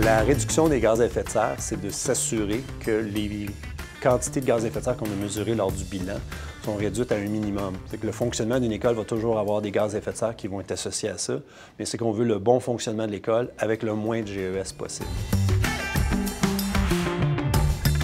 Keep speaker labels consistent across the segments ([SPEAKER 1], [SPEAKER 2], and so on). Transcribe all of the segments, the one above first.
[SPEAKER 1] La réduction des gaz à effet de serre, c'est de s'assurer que les quantités de gaz à effet de serre qu'on a mesurées lors du bilan sont réduites à un minimum. C'est que le fonctionnement d'une école va toujours avoir des gaz à effet de serre qui vont être associés à ça, mais c'est qu'on veut le bon fonctionnement de l'école avec le moins de GES possible.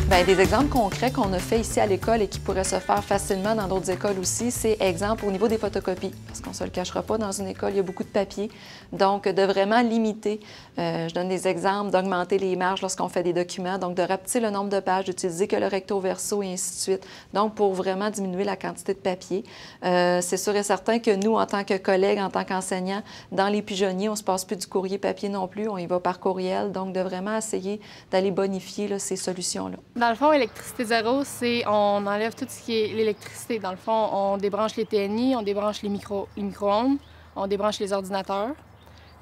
[SPEAKER 2] Bien, des exemples concrets qu'on a fait ici à l'école et qui pourraient se faire facilement dans d'autres écoles aussi, c'est exemple au niveau des photocopies. Parce qu'on ne se le cachera pas, dans une école, il y a beaucoup de papier. Donc, de vraiment limiter, je donne des exemples, d'augmenter les marges lorsqu'on fait des documents, donc de rapetisser le nombre de pages, d'utiliser que le recto-verso et ainsi de suite. Donc, pour vraiment diminuer la quantité de papier. C'est sûr et certain que nous, en tant que collègues, en tant qu'enseignants, dans les pigeonniers, on ne se passe plus du courrier papier non plus, on y va par courriel. Donc, de vraiment essayer d'aller bonifier là, ces solutions-là.
[SPEAKER 3] Dans le fond, électricité zéro, c'est on enlève tout ce qui est l'électricité. Dans le fond, on débranche les TNI, on débranche les micro-ondes, on débranche les ordinateurs.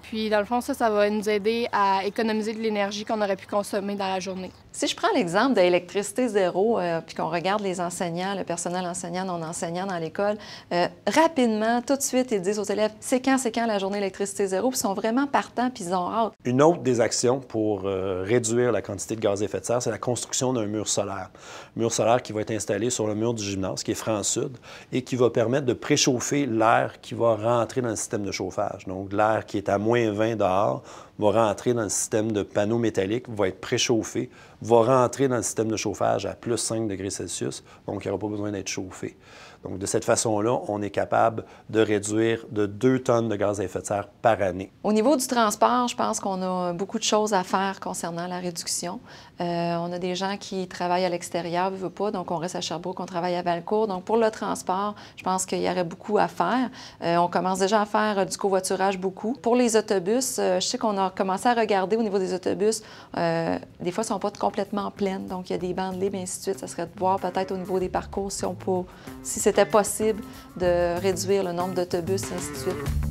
[SPEAKER 3] Puis, dans le fond, ça va nous aider à économiser de l'énergie qu'on aurait pu consommer dans la journée.
[SPEAKER 2] Si je prends l'exemple de l'électricité zéro, puis qu'on regarde les enseignants, le personnel enseignant, non enseignant dans l'école, rapidement, tout de suite, ils disent aux élèves « c'est quand la journée électricité zéro », puis ils sont vraiment partants, puis ils ont hâte.
[SPEAKER 1] Une autre des actions pour réduire la quantité de gaz à effet de serre, c'est la construction d'un mur solaire. Un mur solaire qui va être installé sur le mur du gymnase, qui est franc-sud, et qui va permettre de préchauffer l'air qui va rentrer dans le système de chauffage. Donc, l'air qui est à moins 20 dehors va rentrer dans le système de panneaux métalliques, va être préchauffé, va rentrer dans le système de chauffage à plus 5 degrés Celsius, donc il n'y aura pas besoin d'être chauffé. Donc, de cette façon-là, on est capable de réduire de 2 tonnes de gaz à effet de serre par année.
[SPEAKER 2] Au niveau du transport, je pense qu'on a beaucoup de choses à faire concernant la réduction. On a des gens qui travaillent à l'extérieur, veut pas, donc on reste à Sherbrooke, on travaille à Valcourt. Donc, pour le transport, je pense qu'il y aurait beaucoup à faire. On commence déjà à faire du covoiturage beaucoup. Pour les autobus, je sais qu'on a commencé à regarder au niveau des autobus. Des fois, ils ne sont pas complètement pleines, donc il y a des bandes libres et ainsi de suite. Ça serait de voir peut-être au niveau des parcours si c'était possible de réduire le nombre d'autobus et ainsi de suite.